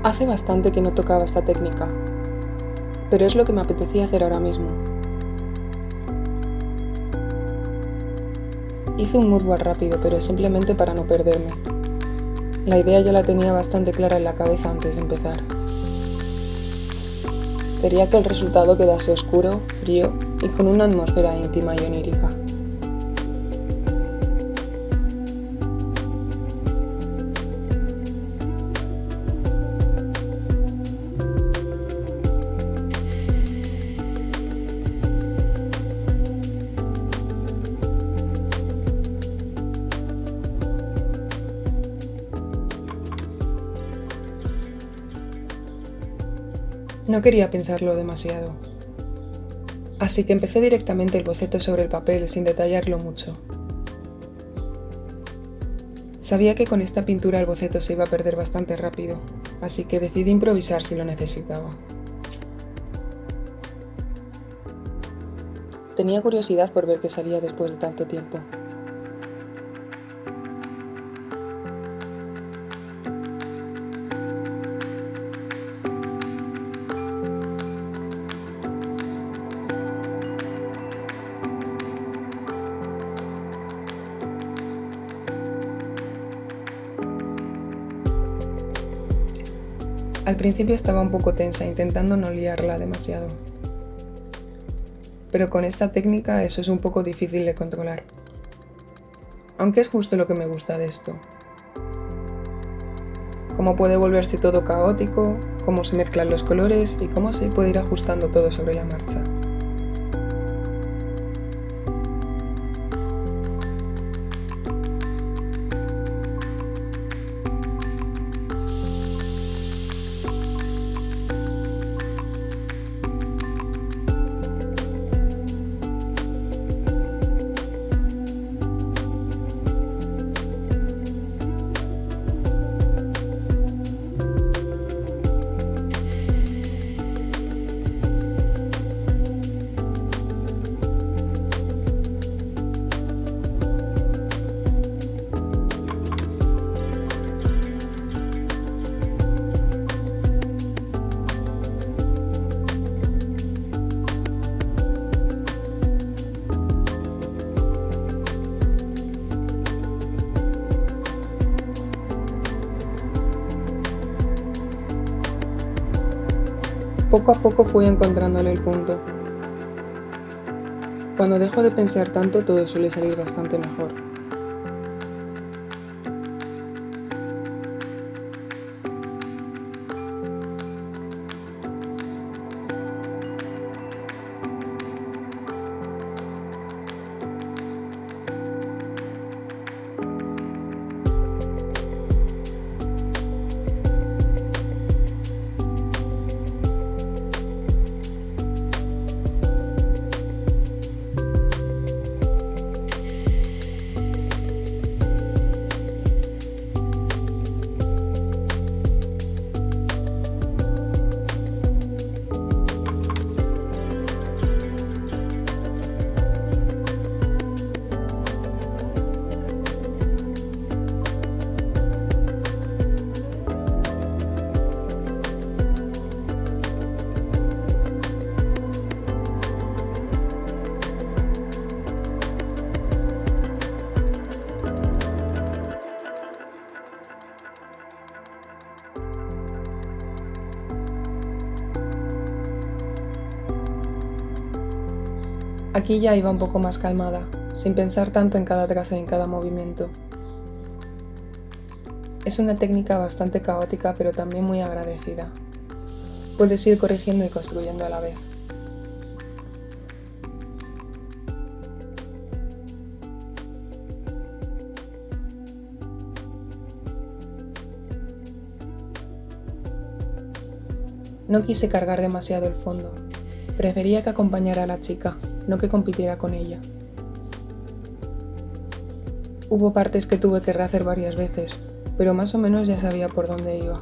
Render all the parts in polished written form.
Hace bastante que no tocaba esta técnica, pero es lo que me apetecía hacer ahora mismo. Hice un moodboard rápido, pero simplemente para no perderme. La idea ya la tenía bastante clara en la cabeza antes de empezar. Quería que el resultado quedase oscuro, frío y con una atmósfera íntima y onírica. No quería pensarlo demasiado, así que empecé directamente el boceto sobre el papel sin detallarlo mucho. Sabía que con esta pintura el boceto se iba a perder bastante rápido, así que decidí improvisar si lo necesitaba. Tenía curiosidad por ver qué salía después de tanto tiempo. Al principio estaba un poco tensa, intentando no liarla demasiado. Pero con esta técnica eso es un poco difícil de controlar. Aunque es justo lo que me gusta de esto. Cómo puede volverse todo caótico, cómo se mezclan los colores y cómo se puede ir ajustando todo sobre la marcha. Poco a poco fui encontrándole el punto. Cuando dejo de pensar tanto, todo suele salir bastante mejor. Aquí ya iba un poco más calmada, sin pensar tanto en cada trazo y en cada movimiento. Es una técnica bastante caótica, pero también muy agradecida. Puedes ir corrigiendo y construyendo a la vez. No quise cargar demasiado el fondo. Prefería que acompañara a la chica, no que compitiera con ella. Hubo partes que tuve que rehacer varias veces, pero más o menos ya sabía por dónde iba.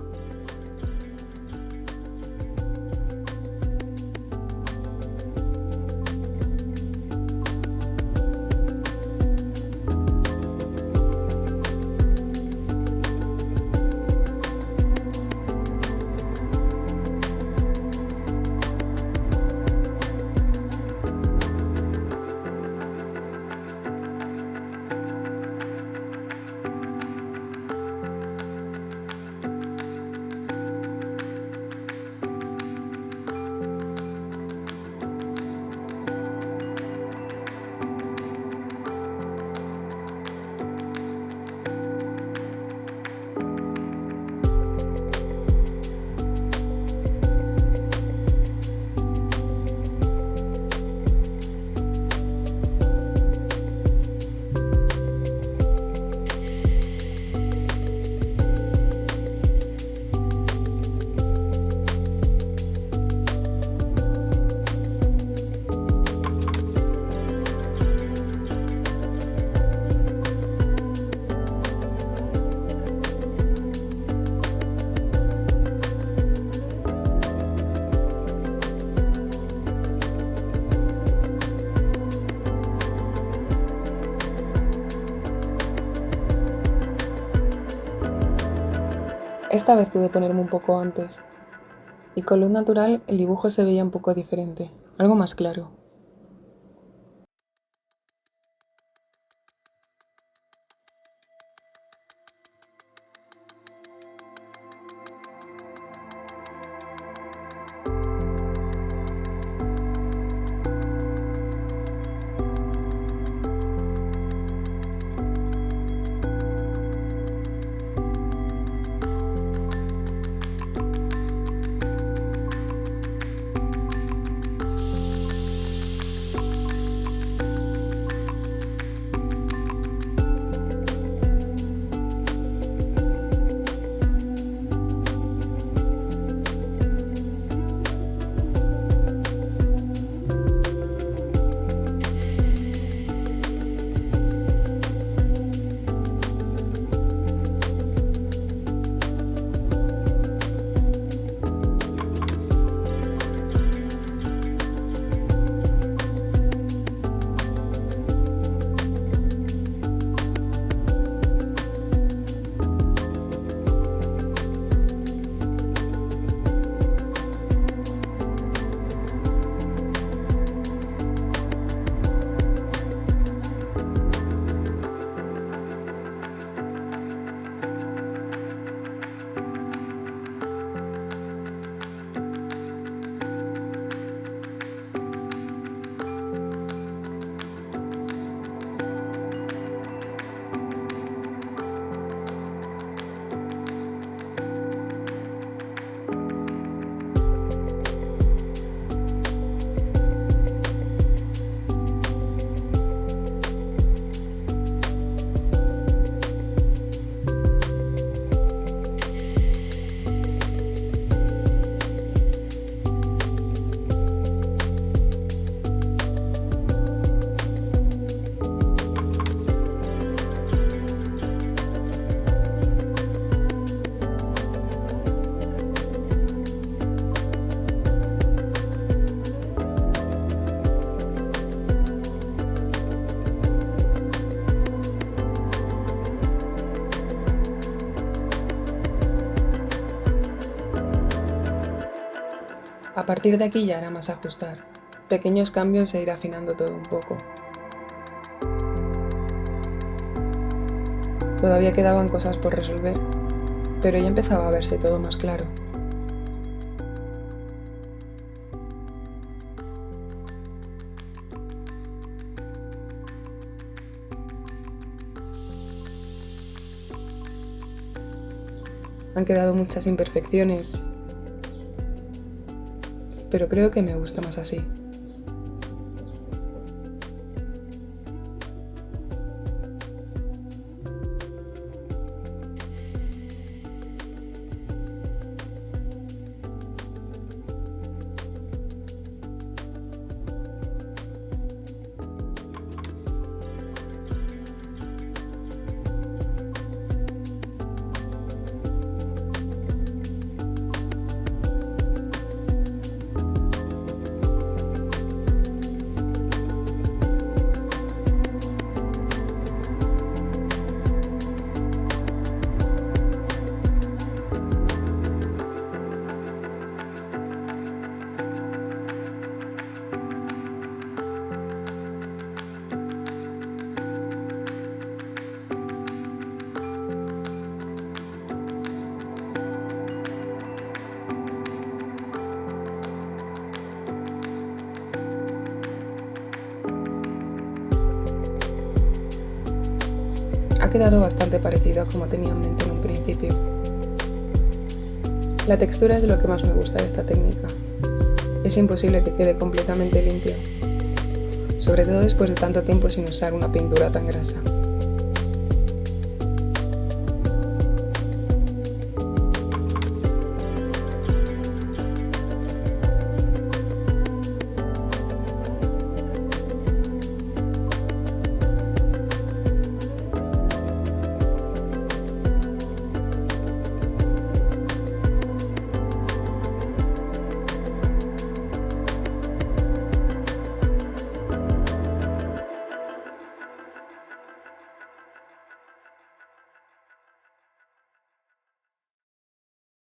Esta vez pude ponerme un poco antes, y con luz natural el dibujo se veía un poco diferente, algo más claro. A partir de aquí ya era más ajustar, pequeños cambios e ir afinando todo un poco. Todavía quedaban cosas por resolver, pero ya empezaba a verse todo más claro. Han quedado muchas imperfecciones, pero creo que me gusta más así. Ha quedado bastante parecido a como tenía en mente en un principio. La textura es de lo que más me gusta de esta técnica. Es imposible que quede completamente limpio, sobre todo después de tanto tiempo sin usar una pintura tan grasa.